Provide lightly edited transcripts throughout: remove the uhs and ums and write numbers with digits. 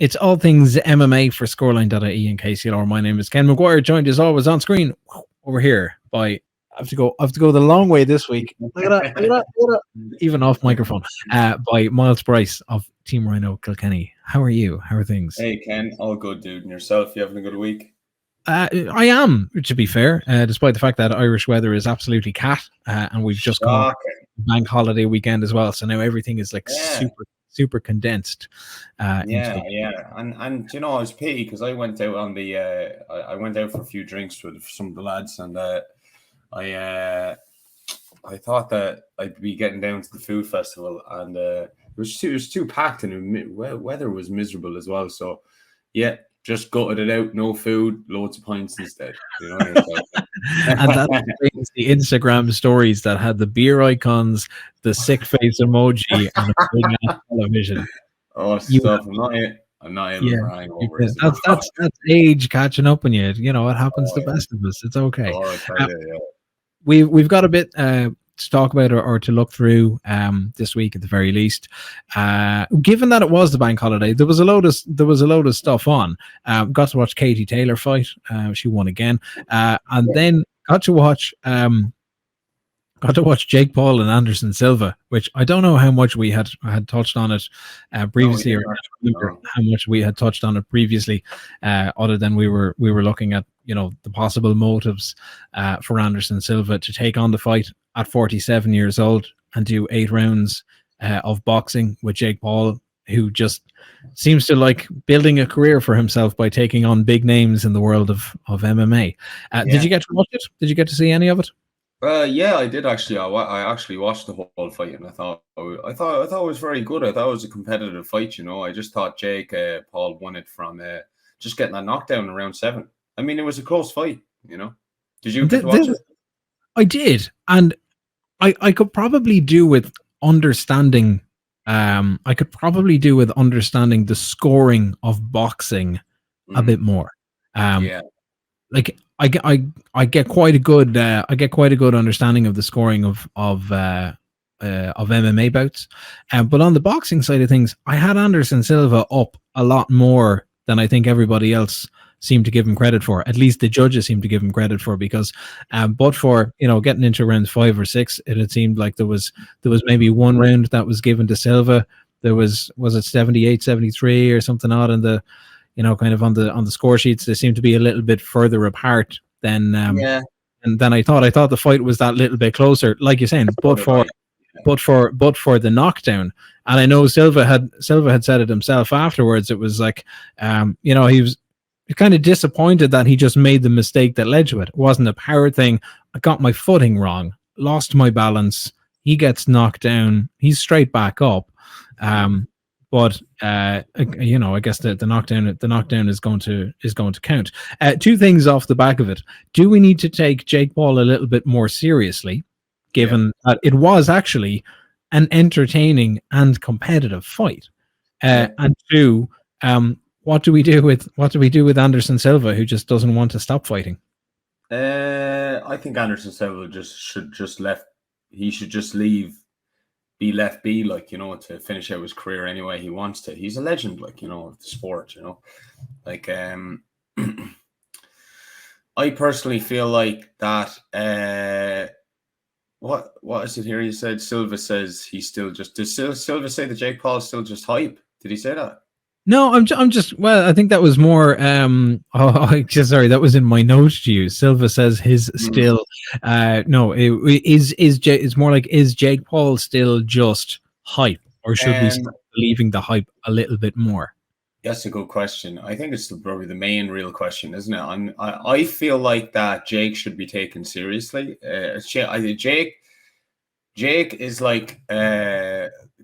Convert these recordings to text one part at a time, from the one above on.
It's All Things MMA for Scoreline.ie and KCLR. My name is Ken McGuire, joined as always on screen over here by I have to go the long way this week. Look at that. Even off microphone. By Myles Bryce of Team Rhino Kilkenny. How are you? How are things? Hey Ken, all good, dude. And yourself? You having a good week? I am, to be fair, despite the fact that Irish weather is absolutely cat, and we've just come off bank holiday weekend as well. So now everything is like super condensed. And you know, I was pity because I went out on the I went out for a few drinks with some of the lads, and I thought that I'd be getting down to the food festival, and it was too packed, and weather was miserable as well. So yeah, just gutted it out. No food, loads of pints instead. You know, and that's the Instagram stories that had the beer icons, the sick face emoji, and a big ass television. Oh, stuff! I'm not able to hang over. That's age catching up on you. You know, it happens to the best of us. It's okay. We've got a bit to talk about or to look through this week at the very least. Given that it was the bank holiday, there was a load of stuff on. Got to watch Katie Taylor fight. She won again, and then got to watch Jake Paul and Anderson Silva, which I don't know how much we had touched on it previously, or how much we had touched on it previously, other than we were looking at, you know, the possible motives for Anderson Silva to take on the fight at 47 years old and do 8 rounds of boxing with Jake Paul, who just seems to like building a career for himself by taking on big names in the world of MMA. Did you get to watch it? Did you get to see any of it? Yeah, I did actually. I actually watched the whole fight, and I thought it was very good. I thought it was a competitive fight. You know, I just thought Jake Paul won it from just getting that knockdown in round 7. I mean, it was a close fight. You know, did you get to watch it? I did, and I could probably do with understanding. I could probably do with understanding the scoring of boxing a bit more. Like I get quite a good understanding of the scoring of MMA bouts, but on the boxing side of things, I had Anderson Silva up a lot more than I think everybody else seemed to give him credit for. At least the judges seemed to give him credit for, because but for, you know, getting into rounds 5 or 6, it had seemed like there was maybe one round that was given to Silva. There was it 78-73 or something odd in the, you know, kind of on the score sheets. They seem to be a little bit further apart than and then I thought the fight was that little bit closer, like you're saying, but for the knockdown. And I know Silva had said it himself afterwards. It was like, you know, he was kind of disappointed that he just made the mistake that led to it. It wasn't a power thing. I got my footing wrong, lost my balance. He gets knocked down. He's straight back up. But you know, I guess the knockdown is going to count. 2 things off the back of it. Do we need to take Jake Paul a little bit more seriously, given that it was actually an entertaining and competitive fight? And 2, what do we do with Anderson Silva, who just doesn't want to stop fighting? I think Anderson Silva should just leave. Be left be, like, you know, to finish out his career any way he wants to. He's a legend, like, you know, of the sport, you know. Like, I personally feel like that what is it here? You said Silva says he's still just, does Silva say that Jake Paul is still just hype? Did he say that? No, I'm just, well, I think that was more sorry, that was in my notes to you. Silva says his still no, it's more like, is Jake Paul still just hype, or should we start believing the hype a little bit more? That's a good question. I think it's probably the main real question, isn't it? I feel like that Jake should be taken seriously. Jake is like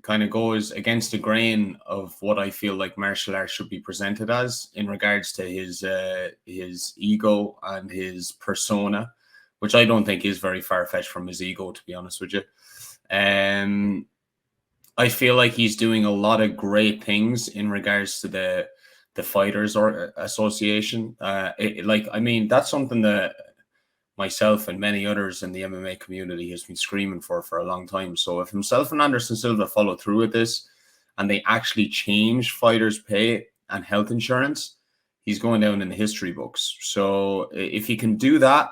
kind of goes against the grain of what I feel like martial arts should be presented as in regards to his ego and his persona, which I don't think is very far-fetched from his ego, to be honest with you. I feel like he's doing a lot of great things in regards to the Fighters or Association. That's something that myself and many others in the MMA community has been screaming for a long time. So if himself and Anderson Silva follow through with this, and they actually change fighters' pay and health insurance, he's going down in the history books. So if he can do that,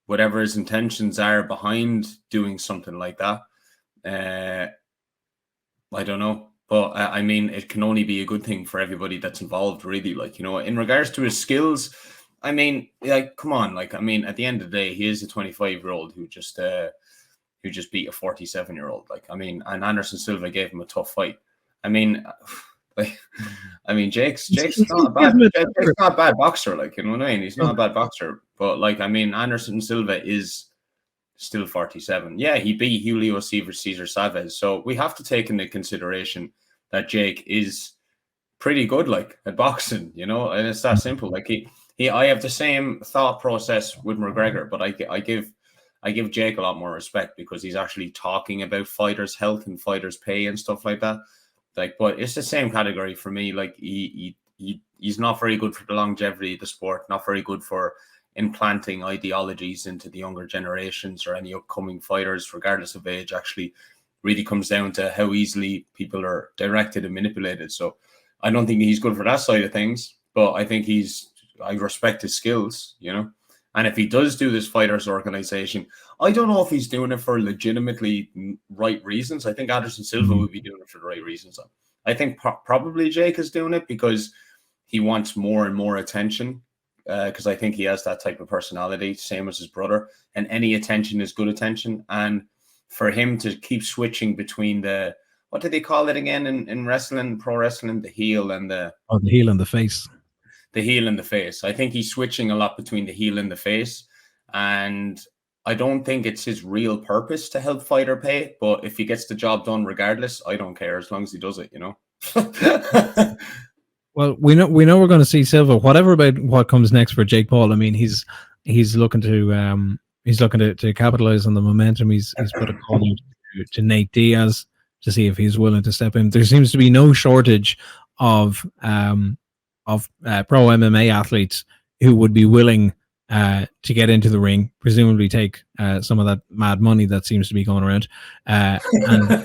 whatever his intentions are behind doing something like that, I don't know. But I mean, it can only be a good thing for everybody that's involved, really. Like, you know, in regards to his skills, I mean, like, come on. Like, I mean, at the end of the day, he is a 25-year-old who just beat a 47-year-old. Like, I mean, and Anderson Silva gave him a tough fight. I mean, Jake's not a bad boxer. Like, you know what I mean? He's not a bad boxer. But like, I mean, Anderson Silva is still 47. Yeah, he beat Julio Cesar Chavez. So we have to take into consideration that Jake is pretty good, like, at boxing, you know, and it's that simple. Like I have the same thought process with McGregor, but I give Jake a lot more respect because he's actually talking about fighters' health and fighters' pay and stuff like that. Like, but it's the same category for me. Like, he's not very good for the longevity of the sport, not very good for implanting ideologies into the younger generations or any upcoming fighters, regardless of age. Actually really comes down to how easily people are directed and manipulated. So I don't think he's good for that side of things, but I think I respect his skills, you know. And if he does do this fighters organization, I don't know if he's doing it for legitimately right reasons. I think Anderson Silva would be doing it for the right reasons. I think probably Jake is doing it because he wants more and more attention, because I think he has that type of personality, same as his brother, and any attention is good attention. And for him to keep switching between what do they call it again in wrestling, pro wrestling, the heel and the heel and the face. The heel and the face. I think he's switching a lot between the heel and the face. And I don't think it's his real purpose to help fighter pay. But if he gets the job done regardless, I don't care as long as he does it, you know. Well, we know we're going to see Silva. Whatever about what comes next for Jake Paul. I mean, he's looking to capitalize on the momentum. He's put a call to Nate Diaz to see if he's willing to step in. There seems to be no shortage of pro MMA athletes who would be willing to get into the ring, presumably take some of that mad money that seems to be going around, and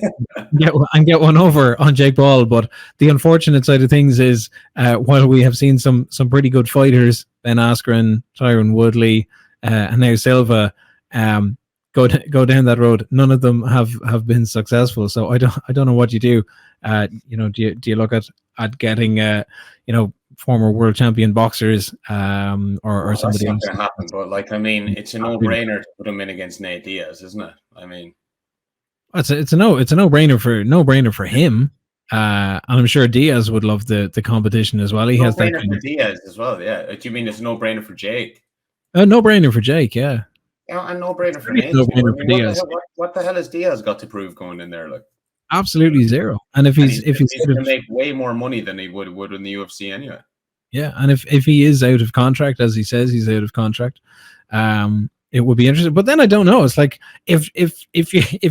get one over on Jake Paul. But the unfortunate side of things is, while we have seen some pretty good fighters, Ben Askren, Tyron Woodley, and now Silva, go down that road, none of them have been successful. So I don't know what you do. You know, do you look at getting former world champion boxers, or somebody else? That's not going to happen, but like, I mean, it's a no-brainer to put him in against Nate Diaz, isn't it? I mean, it's a no-brainer for him. And I'm sure Diaz would love the competition as well. He has that kind of Diaz as well. Yeah. Do you mean it's a no-brainer for Jake? A no-brainer for Jake. Yeah. Yeah, and no-brainer for Nate. No-brainer for Diaz. What the hell has Diaz got to prove going in there? Like, absolutely zero. And if he's going to make way more money than he would in the UFC anyway. Yeah, and if he is out of contract, as he says he's out of contract, it would be interesting. But then I don't know. It's like if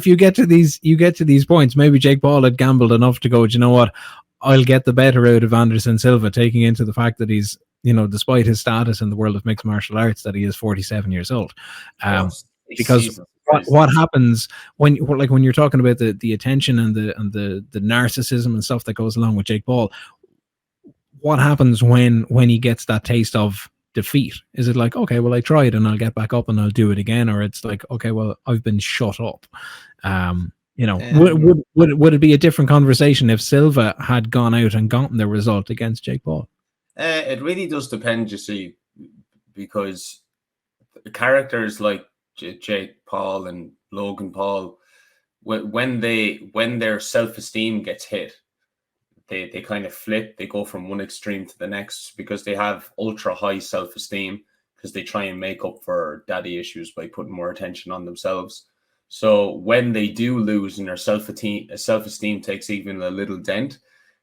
you get to these points, maybe Jake Paul had gambled enough to go, do you know what? I'll get the better out of Anderson Silva, taking into the fact that he's, you know, despite his status in the world of mixed martial arts, that he is 47 years old. Because what happens when you're talking about the attention and the narcissism and stuff that goes along with Jake Paul, what happens when he gets that taste of defeat? Is it like, okay, well, I tried and I'll get back up and I'll do it again? Or it's like, okay, well, I've been shut up. You know, would it be a different conversation if Silva had gone out and gotten the result against Jake Paul? It really does depend, you see, because characters like Jake Paul and Logan Paul, when their self-esteem gets hit, they kind of flip. They go from one extreme to the next because they have ultra high self-esteem, because they try and make up for daddy issues by putting more attention on themselves. So when they do lose and their self-esteem takes even a little dent,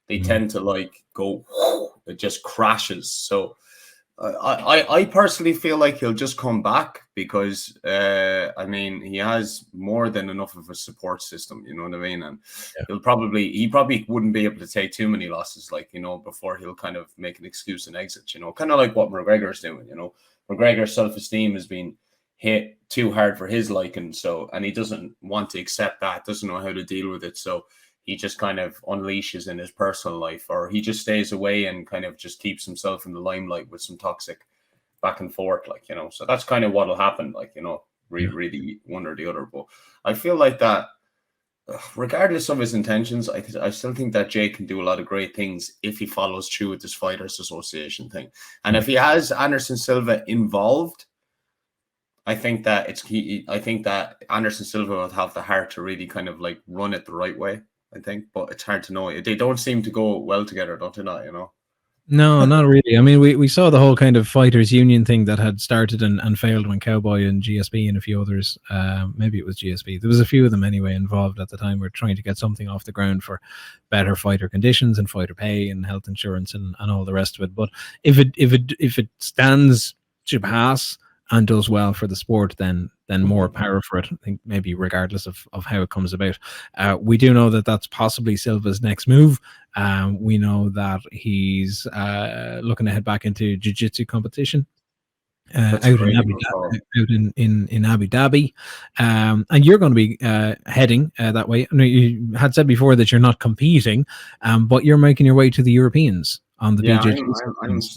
they tend to like go, it just crashes. So I personally feel like he'll just come back because, I mean, he has more than enough of a support system, you know what I mean? And he probably wouldn't be able to take too many losses, like, you know, before he'll kind of make an excuse and exit, you know, kind of like what McGregor's doing, you know. McGregor's self-esteem has been hit too hard for his liking, and he doesn't want to accept that, doesn't know how to deal with it. So he just kind of unleashes in his personal life, or he just stays away and kind of just keeps himself in the limelight with some toxic back and forth, like, you know. So that's kind of what'll happen, like, you know, really one or the other. But I feel like that, regardless of his intentions, I still think that Jake can do a lot of great things if he follows through with this Fighters Association thing. And if he has Anderson Silva involved, I think that I think that Anderson Silva will have the heart to really kind of like run it the right way, I think. But it's hard to know. They don't seem to go well together, don't they? Not, you know. No, not really. I mean, we saw the whole kind of fighters union thing that had started and failed when Cowboy and GSP and a few others, maybe it was GSP. There was a few of them anyway involved at the time. Were trying to get something off the ground for better fighter conditions and fighter pay and health insurance and all the rest of it. But if it stands to pass and does well for the sport, then more power for it. I think maybe regardless of how it comes about. We do know that that's possibly Silva's next move. We know that he's looking to head back into jiu-jitsu competition out in Abu Dhabi. And you're going to be heading that way. I know you had said before that you're not competing, but you're making your way to the Europeans on the BJJ.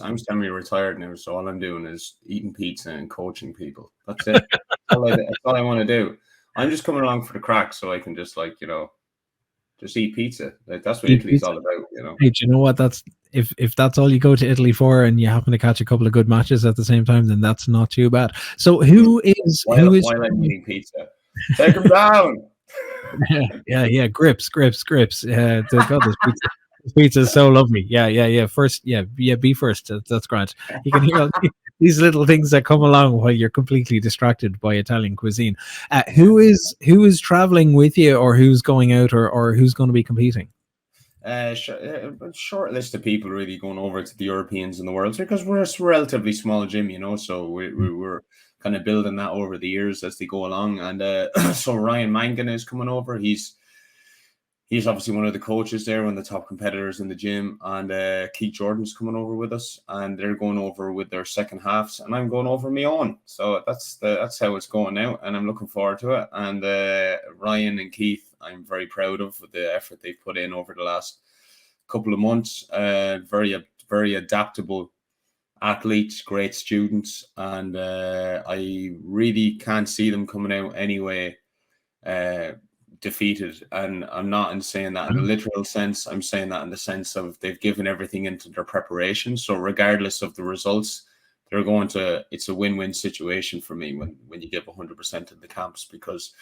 I'm semi-retired now, so all I'm doing is eating pizza and coaching people. That's it. That's all I want to do. I'm just coming along for the crack, so I can just, like, you know, just eat pizza. Like, that's what Italy's all about, you know. Hey, do you know what? That's if that's all you go to Italy for, and you happen to catch a couple of good matches at the same time, then that's not too bad. So why I'm eating pizza? Take them down. Yeah. Grips. God, this pizza is so lovely. Yeah. First, be first. That's great. You can hear these little things that come along while you're completely distracted by Italian cuisine. Who is traveling with you, or who's going out, or who's going to be competing? A short list of people really going over to the Europeans and the Worlds, because we're a relatively small gym, you know, so we're kind of building that over the years as they go along. And so Ryan Mangan is coming over. He's obviously one of the coaches there, one of the top competitors in the gym. And Keith Jordan's coming over with us, and they're going over with their second halves, and I'm going over my own. So that's how it's going now, and I'm looking forward to it. And Ryan and Keith, I'm very proud of the effort they've put in over the last couple of months. Very adaptable athletes, great students, and I really can't see them coming out anyway defeated. And I'm not saying that in a literal sense. I'm saying that in the sense of they've given everything into their preparation. So regardless of the results, it's a win-win situation for me when you give 100% in the camps, because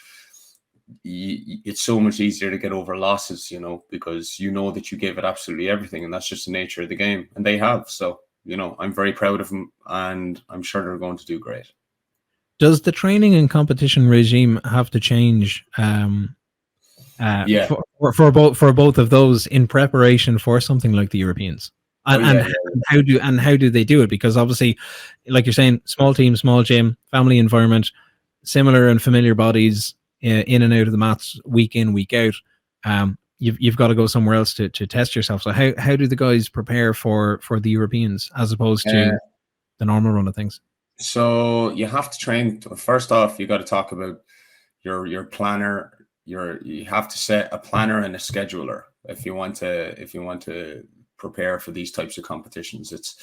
it's so much easier to get over losses, you know, because you know that you gave it absolutely everything, and that's just the nature of the game, and they have. So, you know, I'm very proud of them, and I'm sure they're going to do great. Does the training and competition regime have to change for both of those in preparation for something like the Europeans? And how do they do it? Because obviously, like you're saying, small team, small gym, family environment, similar and familiar bodies in and out of the mats week in, week out. You've got to go somewhere else to test yourself. So how do the guys prepare for the Europeans as opposed to the normal run of things? So you have to train. First off, you got to talk about your planner. You have to set a planner and a scheduler if you want to prepare for these types of competitions. It's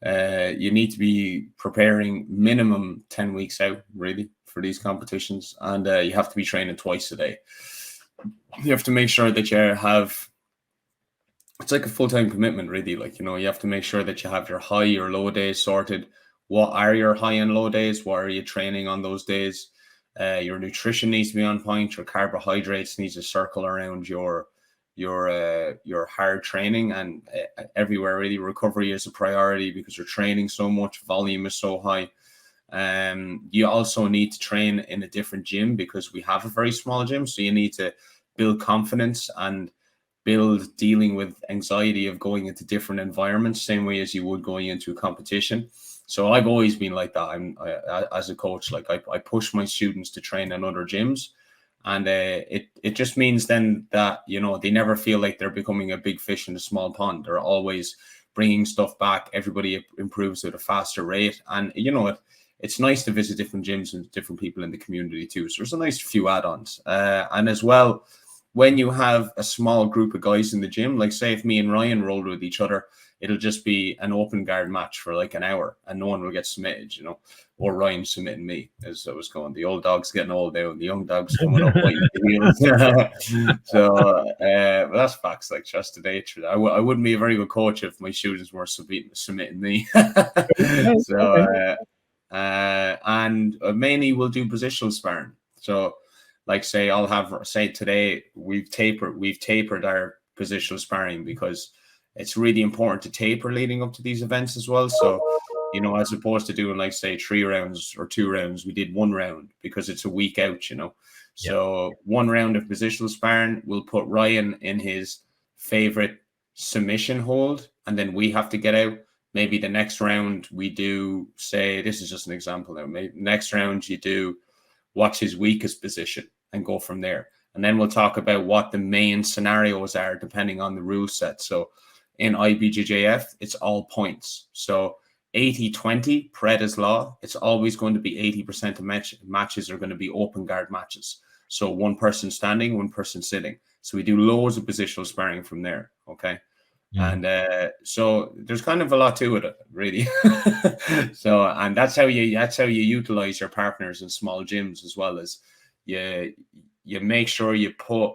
you need to be preparing minimum 10 weeks out, really, for these competitions, and you have to be training twice a day. You have to make sure that you have, it's like a full-time commitment, really. Like, you know, you have to make sure that you have your high or low days sorted. What are your high and low days? What are you training on those days? Your nutrition needs to be on point. Your carbohydrates needs to circle around your hard training, and everywhere really. Recovery is a priority because you're training so much. Volume is so high. You also need to train in a different gym because we have a very small gym. So you need to build confidence and build dealing with anxiety of going into different environments, same way as you would going into a competition. So I've always been like that. As a coach, like I push my students to train in other gyms, and it just means then that, you know, they never feel like they're becoming a big fish in a small pond. They're always bringing stuff back. Everybody improves at a faster rate, and you know it's nice to visit different gyms and different people in the community too. So there's a nice few add-ons, and as well, when you have a small group of guys in the gym, like say if me and Ryan rolled with each other, it'll just be an open guard match for like an hour and no one will get submitted, you know, or Ryan submitting me, as I was going. The old dog's getting old now and the young dog's coming up biting the heels. So but that's facts, like just the nature. I wouldn't be a very good coach if my students were submitting me. So and mainly we'll do positional sparring. So like say I'll have, say today we've tapered our positional sparring because it's really important to taper leading up to these events as well. So, you know, as opposed to doing like say 3 rounds or 2 rounds, we did 1 round because it's a week out, you know. Yep. So 1 round of positional sparring, we'll put Ryan in his favorite submission hold, and then we have to get out. Maybe the next round we do, say, this is just an example now, maybe next round you do what's his weakest position and go from there. And then we'll talk about what the main scenarios are depending on the rule set. So in IBJJF, it's all points. So 80-20, Paredes law, it's always going to be 80% of matches are going to be open guard matches. So 1 person standing, 1 person sitting. So we do loads of positional sparring from there, okay? Yeah. And so there's kind of a lot to it, really. So, and that's how you utilize your partners in small gyms, as well as you make sure you put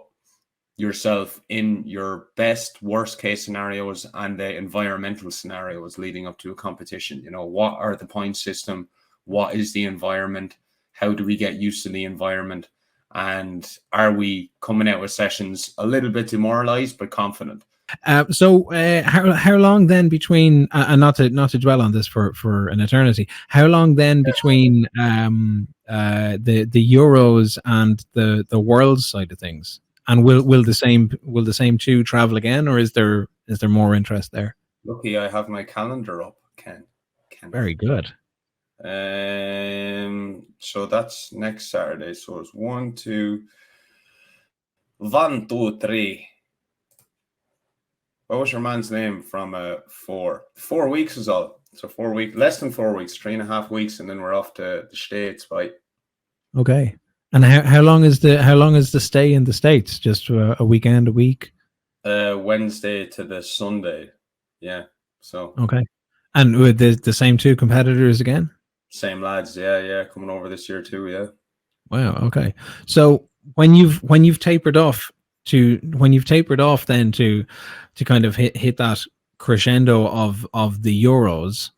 yourself in your best worst case scenarios and the environmental scenarios leading up to a competition. You know, what are the point system? What is the environment? How do we get used to the environment? And are we coming out with sessions a little bit demoralized but confident? So how long then between and not to dwell on this for an eternity, how long then between the Euros and the world side of things? And will the same 2 travel again, or is there more interest there? Lucky I have my calendar up, Ken. Very good. So that's next Saturday. So it's 1, 2, 3. What was your man's name from 4? 4 weeks is all. So 4 weeks, less than 4 weeks, 3.5 weeks, and then we're off to the States, right? Okay. And how long is the stay in the States? Just a weekend, a week? Wednesday to the Sunday. Yeah. So okay. And with the same 2 competitors again? Same lads, yeah, coming over this year too, yeah. Wow. Okay. So when you've tapered off then to kind of hit that crescendo of the Euros,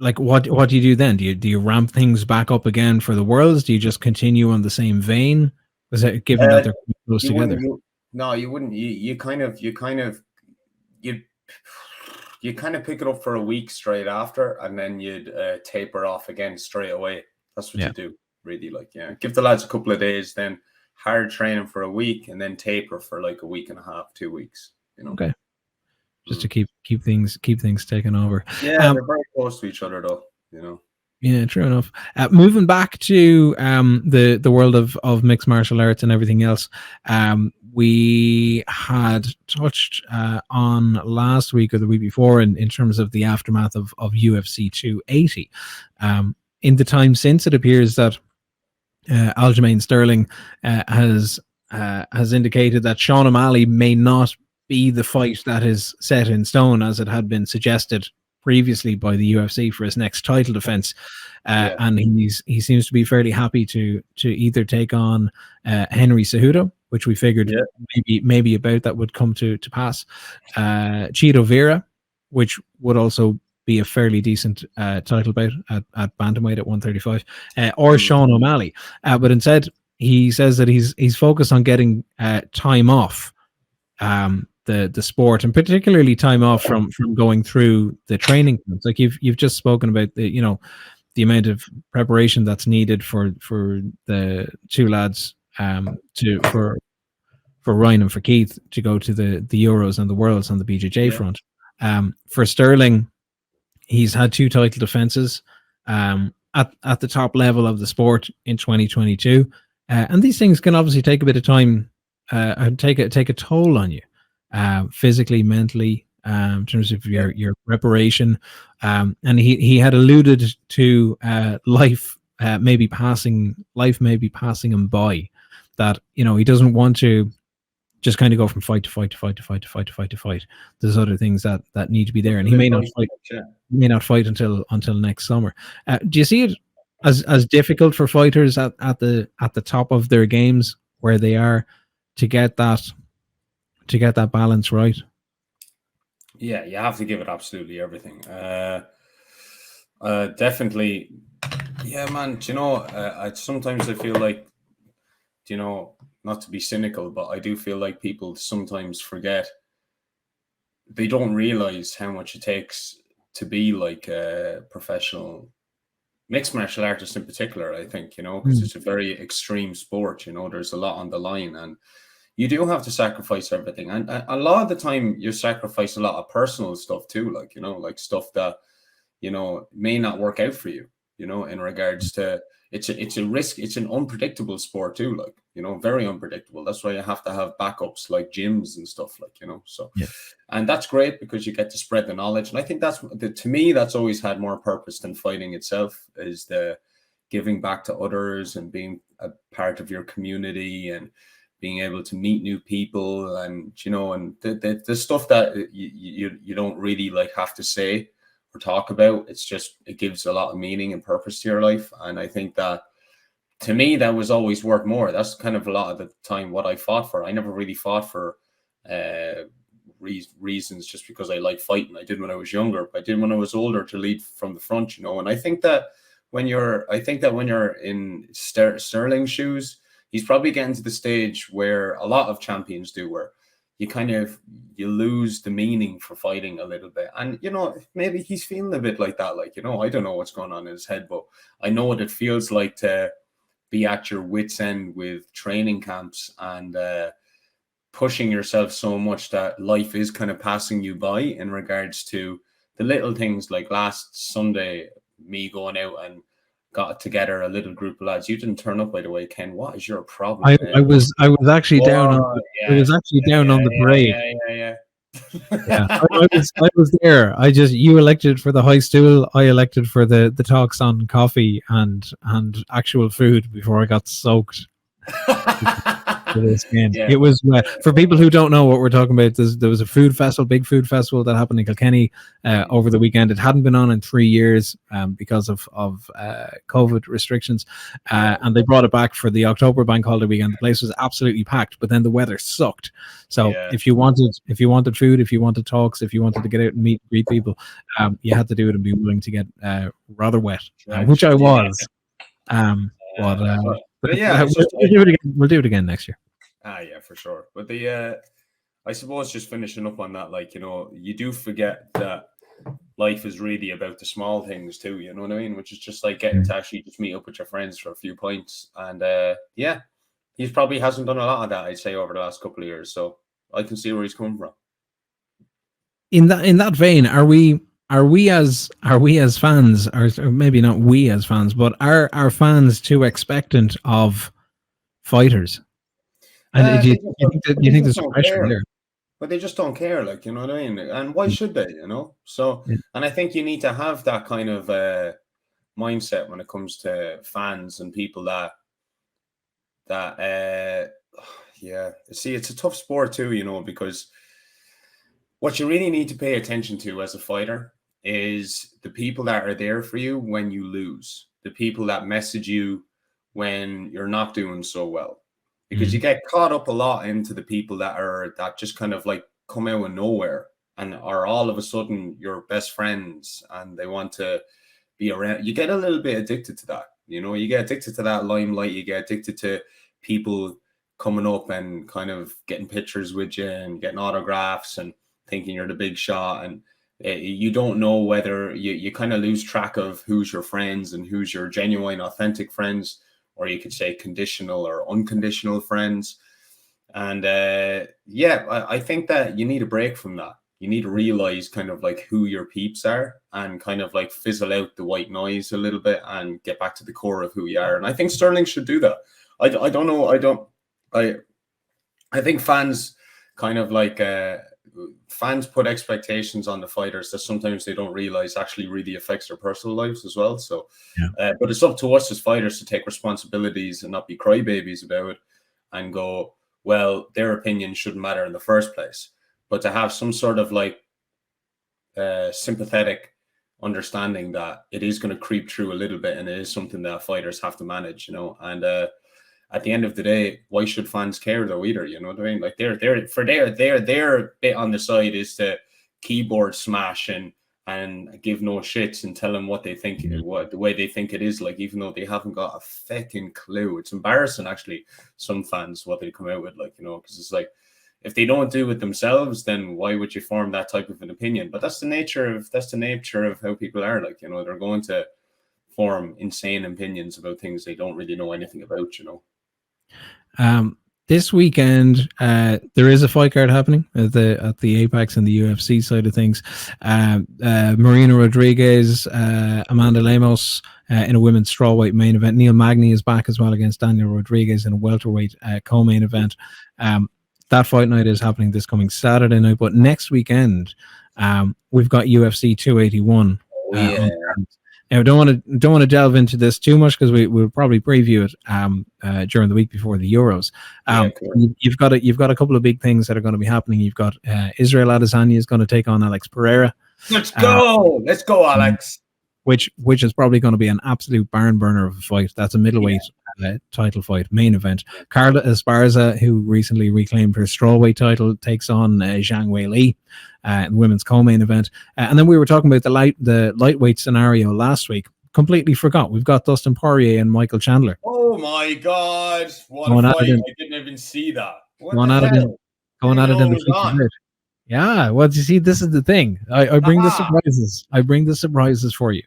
like what do you do then? Do you ramp things back up again for the Worlds? Do you just continue on the same vein? Was it given that they're close together? No, you wouldn't. You kind of pick it up for a week straight after, and then you'd taper off again straight away. That's what you do, really. Like, yeah, give the lads a couple of days, then hard training for a week, and then taper for like a week and a half, 2 weeks. You know. Okay. Just to keep things taken over. Yeah, they're very close to each other, though. You know. Yeah, true enough. Moving back to the world of mixed martial arts and everything else, we had touched on last week or the week before in terms of the aftermath of UFC 280. In the time since, it appears that Aljamain Sterling has indicated that Sean O'Malley may not be the fight that is set in stone, as it had been suggested previously by the UFC for his next title defense. And he seems to be fairly happy to either take on Henry Cejudo, which we figured maybe about that would come to pass, Chito Vera, which would also be a fairly decent title bout at bantamweight at 135, or Sean O'Malley. But instead, he says that he's focused on getting time off the sport, and particularly time off from going through the training camps. Like you've just spoken about the amount of preparation that's needed for the 2 lads for Ryan and for Keith to go to the Euros and the Worlds on the BJJ front. For Sterling, he's had 2 title defenses at the top level of the sport in 2022, and these things can obviously take a bit of time and take a toll on you, physically, mentally, in terms of your preparation. And he had alluded to life may be passing him by. that, you know, he doesn't want to just kind of go from fight to fight to fight to fight to fight to fight to fight. There's other things that need to be there, and he may not fight. May not fight until next summer. Do you see it as difficult for fighters at the top of their games where they are to get that balance right? Yeah, you have to give it absolutely everything. Definitely. Yeah, man. Do you know, sometimes I feel like, you know, not to be cynical, but I do feel like people sometimes forget. They don't realize how much it takes to be like a professional mixed martial artist in particular, I think, you know, because it's a very extreme sport, you know, there's a lot on the line, and you do have to sacrifice everything. And a lot of the time you sacrifice a lot of personal stuff too, like, you know, like stuff that, you know, may not work out for you, you know, in regards to it's a risk. It's an unpredictable sport too, like, you know, very unpredictable. That's why you have to have backups like gyms and stuff, like, you know, so yeah. And that's great because you get to spread the knowledge. And I think to me, that's always had more purpose than fighting itself, is the giving back to others and being a part of your community and being able to meet new people, and, you know, and the stuff that you don't really like have to say or talk about. It's just, it gives a lot of meaning and purpose to your life. And I think that, to me, that was always worth more. That's kind of a lot of the time what I fought for. I never really fought for reasons just because I like fighting. I did when I was younger. I did when I was older to lead from the front, you know. And I think that when you're in Sterling's shoes, he's probably getting to the stage where a lot of champions do, where you lose the meaning for fighting a little bit. And, you know, maybe he's feeling a bit like that. Like, you know, I don't know what's going on in his head, but I know what it feels like to be at your wit's end with training camps and pushing yourself so much that life is kind of passing you by in regards to the little things. Like last Sunday, me going out and got together a little group of lads. You didn't turn up, by the way, Ken. What is your problem? I was actually down on the parade. Yeah, I was there. You elected for the high stool. I elected for the talks on coffee and actual food before I got soaked. Yeah. It was for people who don't know what we're talking about. There was a big food festival that happened in Kilkenny over the weekend. It hadn't been on in 3 years because of COVID restrictions, and they brought it back for the October bank holiday weekend. The place was absolutely packed, but then the weather sucked. So if you wanted food, if you wanted talks, if you wanted to get out and meet and greet people, you had to do it and be willing to get rather wet, which I was. But yeah, we'll do it again next year. Yeah, for sure. But I suppose just finishing up on that, like, you know, you do forget that life is really about the small things too, you know what I mean? Which is just like getting to actually just meet up with your friends for a few pints. And he probably hasn't done a lot of that, I'd say, over the last couple of years. So I can see where he's coming from. In that vein, are we as fans, or maybe not we as fans, but are fans too expectant of fighters? And do you think there's some pressure there? But they just don't care, like, you know what I mean? And why should they, you know? So, and I think you need to have that kind of mindset when it comes to fans and people that see, it's a tough sport too, you know, because what you really need to pay attention to as a fighter is the people that are there for you when you lose, the people that message you when you're not doing so well. Because you get caught up a lot into the people that just kind of like come out of nowhere and are all of a sudden your best friends and they want to be around. You get a little bit addicted to that. You know, you get addicted to that limelight. You get addicted to people coming up and kind of getting pictures with you and getting autographs and thinking you're the big shot. And you don't know whether you kind of lose track of who's your friends and who's your genuine, authentic friends, or you could say conditional or unconditional friends. And I think that you need a break from that. You need to realize kind of like who your peeps are and kind of like fizzle out the white noise a little bit and get back to the core of who you are. And I think Sterling should do that. I don't know. I think fans kind of like fans put expectations on the fighters that sometimes they don't realize actually really affects their personal lives as well. So, but it's up to us as fighters to take responsibilities and not be crybabies about it and go, well, their opinion shouldn't matter in the first place. But to have some sort of like sympathetic understanding that it is going to creep through a little bit, and it is something that fighters have to manage, you know. And at the end of the day, why should fans care though either? You know what I mean? Like their bit on the side is to keyboard smash and give no shits and tell them what they think, what the way they think it is, like, even though they haven't got a fucking clue. It's embarrassing, actually, some fans, what they come out with, like, you know, because it's like, if they don't do it themselves, then why would you form that type of an opinion? But that's the nature of how people are, like, you know, they're going to form insane opinions about things they don't really know anything about, you know. This weekend, there is a fight card happening at the Apex and the UFC side of things. Marina Rodriguez, Amanda Lemos in a women's strawweight main event. Neil Magny is back as well against Daniel Rodriguez in a welterweight co-main event. That fight night is happening this coming Saturday night, but next weekend we've got UFC 281. Now, I don't want to delve into this too much because we'll probably preview it during the week before the Euros. You've got a couple of big things that are going to be happening. You've got Israel Adesanya is going to take on Alex Pereira. Let's go, Alex. Which is probably going to be an absolute barn burner of a fight. That's a middleweight title fight, main event. Carla Esparza, who recently reclaimed her strawweight title, takes on Zhang Weili in the women's co-main event. And then we were talking about the lightweight scenario last week. Completely forgot. We've got Dustin Poirier and Michael Chandler. Oh my God! What a fight! I didn't even see that. Going at it in the feature. Yeah, well, you see, this is the thing. I bring the surprises. I bring the surprises for you.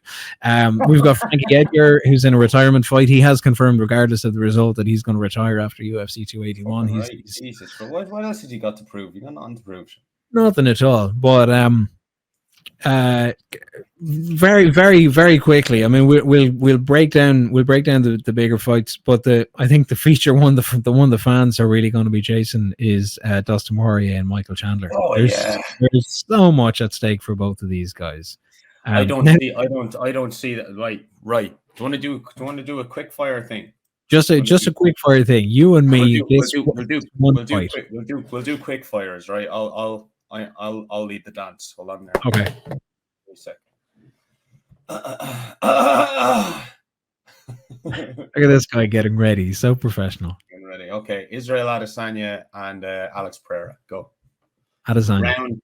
We've got Frankie Edgar, who's in a retirement fight. He has confirmed, regardless of the result, that he's going to retire after UFC 281. Jesus, but what else has he got to prove? He got nothing to prove. Nothing at all. But very, very, very quickly. I mean, we'll break down the bigger fights, but I think the feature one, the one the fans are really going to be chasing is Dustin Poirier and Michael Chandler. There's so much at stake for both of these guys. I don't see that. Right. Do you want to do a quick fire thing? Just a quick fire thing. You and me. We'll do quick fires, right? I'll lead the dance. Hold on there. Okay. Wait a sec. Look at this guy getting ready. He's so professional. Getting ready. Okay. Israel Adesanya and Alex Pereira. Go. Adesanya.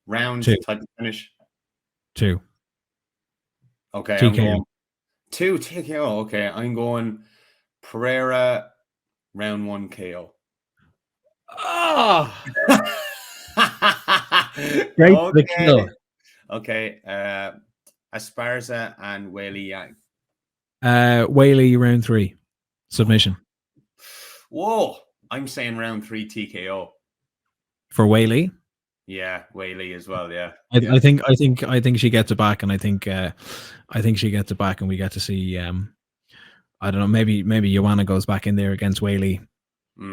Round two. Type of finish. 2. Okay. TKO. 2 TKO. Okay. I'm going Pereira round 1 KO. Oh. Great for the kill. Okay. Esparza and Weili Yang. Weili round 3 submission. Whoa! I'm saying round 3 TKO for Weili. Yeah, Weili as well. Yeah. I think she gets it back, and I think she gets it back, and we get to see. I don't know. Maybe Joanna goes back in there against Weili.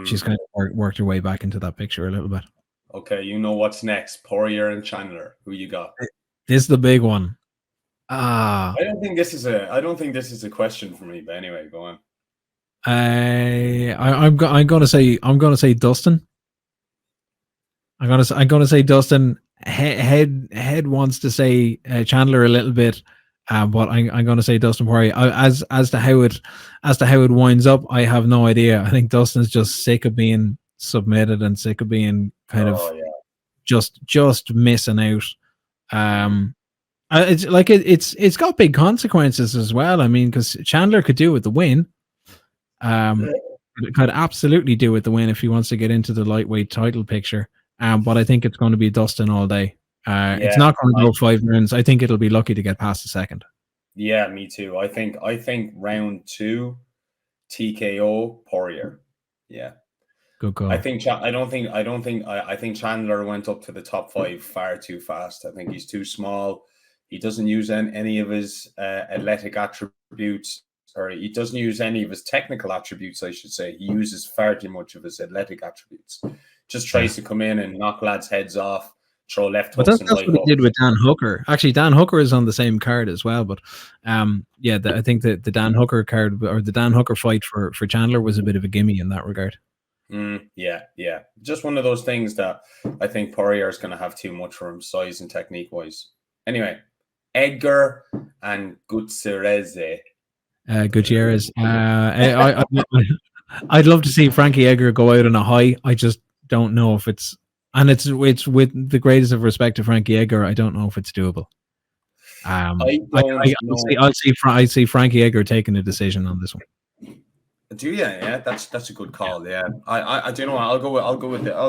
She's kind of worked her way back into that picture a little bit. Okay, you know what's next? Poirier and Chandler. Who you got? This is the big one. I don't think this is a question for me. But anyway, go on. I'm gonna say Dustin. I'm gonna say Dustin. Head wants to say Chandler a little bit, but I'm gonna say Dustin Poirier. As to how it winds up, I have no idea. I think Dustin's just sick of being submitted and sick of being kind of just missing out. It's got big consequences as well. I mean, because Chandler could do with the win. Could absolutely do with the win if he wants to get into the lightweight title picture. But I think it's going to be Dustin all day. It's not going to go 5 rounds. I think it'll be lucky to get past the second. Yeah, me too. I think round 2 TKO Poirier. Yeah. Good call. I think Chandler went up to the top 5 far too fast. I think he's too small. He doesn't use any of his athletic attributes, or he doesn't use any of his technical attributes, I should say. He uses far too much of his athletic attributes. Just tries to come in and knock lads' heads off, throw left hooks. But that's what he did with Dan Hooker. Actually, Dan Hooker is on the same card as well. But I think the Dan Hooker card, or the Dan Hooker fight for Chandler, was a bit of a gimme in that regard. Yeah. Just one of those things that I think Poirier is going to have too much for him, size and technique wise. Anyway, Edgar and Gutierrez. Gutierrez. I'd love to see Frankie Edgar go out on a high. I just don't know if it's with the greatest of respect to Frankie Edgar. I don't know if it's doable. I see Frankie Edgar taking a decision on this one. Do you? Yeah, that's a good call. Yeah, I do you know what? I'll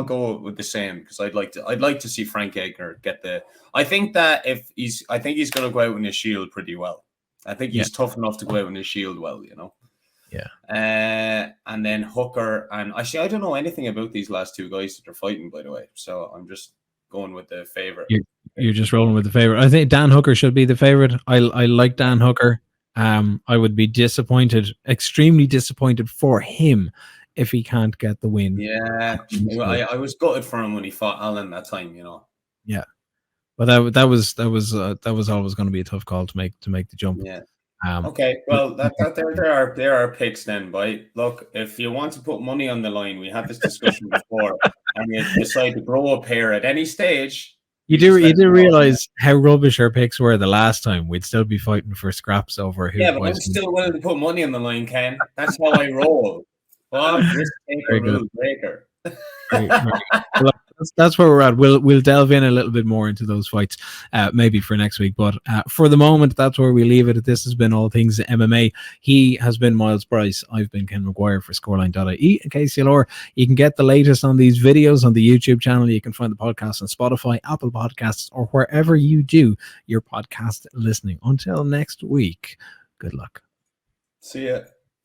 go with the same, because I'd like to see Frank Edgar get the. I think he's going to go out in his shield pretty well. I think he's tough enough to go out in his shield well, you know. Yeah. And then Hooker, and actually I don't know anything about these last two guys that are fighting, by the way. So I'm just going with the favorite. You're just rolling with the favorite. I think Dan Hooker should be the favorite. I like Dan Hooker. I would be extremely disappointed for him if he can't get the win. Yeah, I was gutted for him when he fought Allen that time, you know. Yeah, but that was always going to be a tough call to make the jump. Yeah. Okay, well, there are picks then, boy. Look, if you want to put money on the line, we had this discussion before, and you decide to grow a pair at any stage. You do realize how rubbish our picks were the last time. We'd still be fighting for scraps over who. Yeah, but I'm still willing to put money on the line, Ken. That's how I roll. Well, risk taker, rule breaker. Well, that's where we're at. We'll delve in a little bit more into those fights maybe for next week, but for the moment that's where we leave it. This has been All Things MMA. He has been Myles Bryce. I've been Ken McGuire for Scoreline.ie and KCLR. You can get the latest on these videos on the YouTube channel. You can find the podcast on Spotify, Apple Podcasts, or wherever you do your podcast listening. Until next week, good luck. See ya.